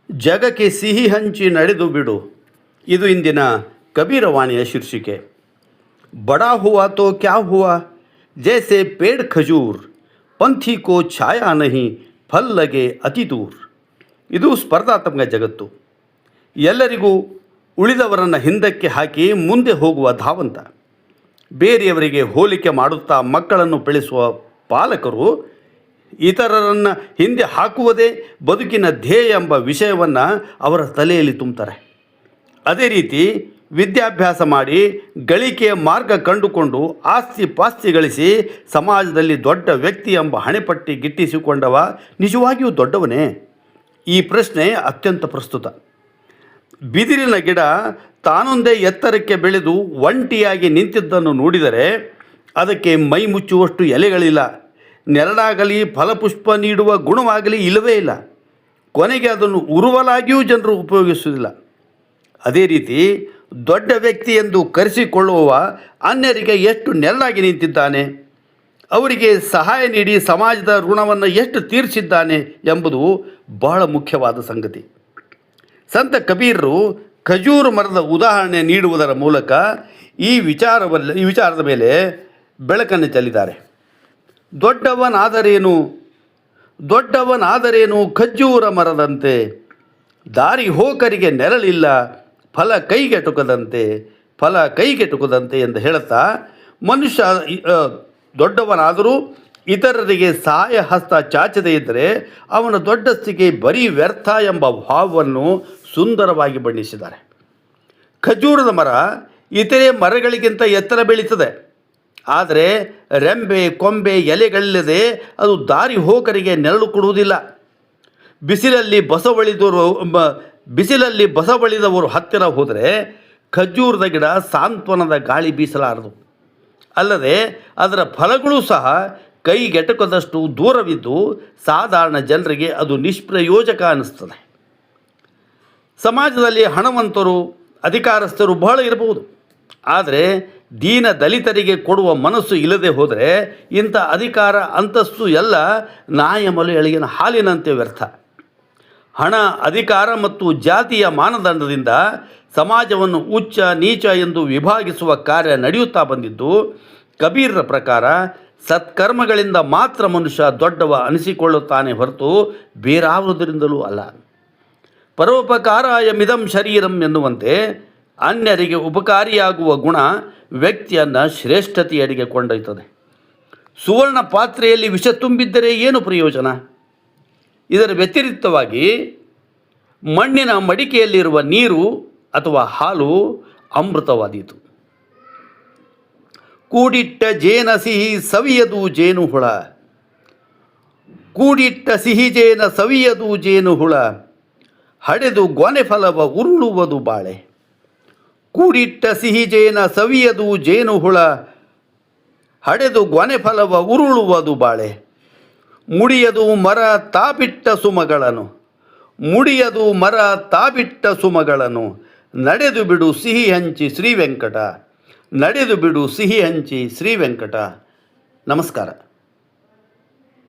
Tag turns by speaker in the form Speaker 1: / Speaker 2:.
Speaker 1: ಜಗಕ್ಕೆ ಸಿಹಿ ಹಂಚಿ ನಡೆದು ಬಿಡು. ಇದು ಇಂದಿನ ಕಬೀರವಾಣಿಯ ಶೀರ್ಷಿಕೆ. ಬಡಾ ಹುआ तो क्या हुआ, जैसे पेड़ खजूर, पंथी को छाया नहीं, ಫಲ್ ಲಗೆ ಅತಿ ದೂರ್. ಇದು ಸ್ಪರ್ಧಾತ್ಮಕ ಜಗತ್ತು. ಎಲ್ಲರಿಗೂ ಉಳಿದವರನ್ನು ಹಿಂದಕ್ಕೆ ಹಾಕಿ ಮುಂದೆ ಹೋಗುವ ಧಾವಂತ. ಬೇರೆಯವರಿಗೆ ಹೋಲಿಕೆ ಮಾಡುತ್ತಾ ಮಕ್ಕಳನ್ನು ಬೆಳೆಸುವ ಪಾಲಕರು ಇತರರನ್ನು ಹಿಂದೆ ಹಾಕುವುದೇ ಬದುಕಿನ ಧ್ಯೇಯ ಎಂಬ ವಿಷಯವನ್ನು ಅವರ ತಲೆಯಲ್ಲಿ ತುಂಬುತ್ತಾರೆ. ಅದೇ ರೀತಿ ವಿದ್ಯಾಭ್ಯಾಸ ಮಾಡಿ ಗಳಿಕೆಯ ಮಾರ್ಗ ಕಂಡುಕೊಂಡು ಆಸ್ತಿ ಪಾಸ್ತಿ ಗಳಿಸಿ ಸಮಾಜದಲ್ಲಿ ದೊಡ್ಡ ವ್ಯಕ್ತಿ ಎಂಬ ಹಣೆಪಟ್ಟಿ ಗಿಟ್ಟಿಸಿಕೊಂಡವ ನಿಜವಾಗಿಯೂ ದೊಡ್ಡವನೇ? ಈ ಪ್ರಶ್ನೆ ಅತ್ಯಂತ ಪ್ರಸ್ತುತ. ಬಿದಿರಿನ ಗಿಡ ತಾನೊಂದೇ ಎತ್ತರಕ್ಕೆ ಬೆಳೆದು ಒಂಟಿಯಾಗಿ ನಿಂತಿದ್ದನ್ನು ನೋಡಿದರೆ ಅದಕ್ಕೆ ಮೈ ಮುಚ್ಚುವಷ್ಟು ಎಲೆಗಳಿಲ್ಲ, ನೆರಳಾಗಲಿ ಫಲಪುಷ್ಪ ನೀಡುವ ಗುಣವಾಗಲಿ ಇಲ್ಲವೇ ಇಲ್ಲ. ಕೊನೆಗೆ ಅದನ್ನು ಉರುವಲಾಗಿಯೂ ಜನರು ಉಪಯೋಗಿಸುವುದಿಲ್ಲ. ಅದೇ ರೀತಿ ದೊಡ್ಡ ವ್ಯಕ್ತಿ ಎಂದು ಕರೆಸಿಕೊಳ್ಳುವವ ಅನ್ಯರಿಗೆ ಎಷ್ಟು ನೆರಳಾಗಿ ನಿಂತಿದ್ದಾನೆ, ಅವರಿಗೆ ಸಹಾಯ ನೀಡಿ ಸಮಾಜದ ಋಣವನ್ನು ಎಷ್ಟು ತೀರಿಸಿದ್ದಾನೆ ಎಂಬುದು ಬಹಳ ಮುಖ್ಯವಾದ ಸಂಗತಿ. ಸಂತ ಕಬೀರರು ಖಜೂರು ಮರದ ಉದಾಹರಣೆ ನೀಡುವುದರ ಮೂಲಕ ಈ ವಿಚಾರದ ಮೇಲೆ ಬೆಳಕನ್ನು ಚೆಲ್ಲಿದ್ದಾರೆ. ದೊಡ್ಡವನಾದರೇನು ಖಜ್ಜೂರ ಮರದಂತೆ, ದಾರಿ ಹೋಕರಿಗೆ ನೆರಳಿಲ್ಲ, ಫಲ ಕೈಗೆಟುಕದಂತೆ ಎಂದು ಹೇಳುತ್ತಾ, ಮನುಷ್ಯ ದೊಡ್ಡವನಾದರೂ ಇತರರಿಗೆ ಸಹಾಯ ಹಸ್ತ ಚಾಚದೇ ಇದ್ದರೆ ಅವನ ದೊಡ್ಡಸ್ತಿಗೆ ಬರೀ ವ್ಯರ್ಥ ಎಂಬ ಭಾವವನ್ನು ಸುಂದರವಾಗಿ ಬಣ್ಣಿಸಿದ್ದಾರೆ. ಖಜೂರದ ಮರ ಇತರೆ ಮರಗಳಿಗಿಂತ ಎತ್ತರ ಬೆಳೀತದೆ, ಆದರೆ ರೆಂಬೆ ಕೊಂಬೆ ಎಲೆಗಳಿಲ್ಲದೆ ಅದು ದಾರಿ ಹೋಕರಿಗೆ ನೆರಳು ಕೊಡುವುದಿಲ್ಲ. ಬಿಸಿಲಲ್ಲಿ ಬಸವಳಿದವರು ಹತ್ತಿರ ಹೋದರೆ ಖಜೂರದ ಗಿಡ ಸಾಂತ್ವನದ ಗಾಳಿ ಬೀಸಲಾರದು. ಅಲ್ಲದೆ ಅದರ ಫಲಗಳು ಸಹ ಕೈಗೆಟಕದಷ್ಟು ದೂರವಿದ್ದು ಸಾಧಾರಣ ಜನರಿಗೆ ಅದು ನಿಷ್ಪ್ರಯೋಜಕ ಅನ್ನಿಸ್ತದೆ. ಸಮಾಜದಲ್ಲಿ ಹಣವಂತರು ಅಧಿಕಾರಸ್ಥರು ಬಹಳ ಇರಬಹುದು, ಆದರೆ ದೀನ ದಲಿತರಿಗೆ ಕೊಡುವ ಮನಸ್ಸು ಇಲ್ಲದೆ ಹೋದರೆ ಇಂಥ ಅಧಿಕಾರ ಅಂತಸ್ತು ಎಲ್ಲ ನಾಯಮಲು ಎಳಗಿನ ಹಾಲಿನಂತೆ ವ್ಯರ್ಥ. ಹಣ, ಅಧಿಕಾರ ಮತ್ತು ಜಾತಿಯ ಮಾನದಂಡದಿಂದ ಸಮಾಜವನ್ನು ಉಚ್ಚ ನೀಚ ಎಂದು ವಿಭಾಗಿಸುವ ಕಾರ್ಯ ನಡೆಯುತ್ತಾ ಬಂದಿದ್ದು, ಕಬೀರರ ಪ್ರಕಾರ ಸತ್ಕರ್ಮಗಳಿಂದ ಮಾತ್ರ ಮನುಷ್ಯ ದೊಡ್ಡವ ಅನಿಸಿಕೊಳ್ಳುತ್ತಾನೆ ಹೊರತು ಬೇರಾವುದರಿಂದಲೂ ಅಲ್ಲ. ಪರೋಪಕಾರಾಯ ಮಿದಂ ಶರೀರಂ ಎನ್ನುವಂತೆ ಅನ್ಯರಿಗೆ ಉಪಕಾರಿಯಾಗುವ ಗುಣ ವ್ಯಕ್ತಿಯನ್ನು ಶ್ರೇಷ್ಠತೆಯಡೆಗೆ ಕೊಂಡೊಯ್ತದೆ. ಸುವರ್ಣ ಪಾತ್ರೆಯಲ್ಲಿ ವಿಷ ತುಂಬಿದ್ದರೆ ಏನು ಪ್ರಯೋಜನ? ಇದರ ವ್ಯತಿರಿಕ್ತವಾಗಿ ಮಣ್ಣಿನ ಮಡಿಕೆಯಲ್ಲಿರುವ ನೀರು ಅಥವಾ ಹಾಲು ಅಮೃತವಾದೀತು. ಕೂಡಿಟ್ಟ ಜೇನ ಸಿಹಿ ಸವಿಯದು ಜೇನುಹುಳ, ಕೂಡಿಟ್ಟ ಸಿಹಿ ಜೇನ ಸವಿಯದು ಜೇನುಹುಳ, ಹಡೆದು ಗೊನೆ ಫಲವ ಉರುಳುವುದು ಬಾಳೆ. ಕೂಡಿಟ್ಟ ಸಿಹಿ ಜೇನ ಸವಿಯದು ಜೇನುಹುಳ, ಹಡೆದು ಗೊನೆ ಫಲವ ಉರುಳುವುದು ಬಾಳೆ. ಮುಡಿಯದು ಮರ ತಾಬಿಟ್ಟ ಸುಮಗಳನ್ನು, ನಡೆದು ಬಿಡು ಸಿಹಿ ಹಂಚಿ ಶ್ರೀ ವೆಂಕಟ. ನಮಸ್ಕಾರ.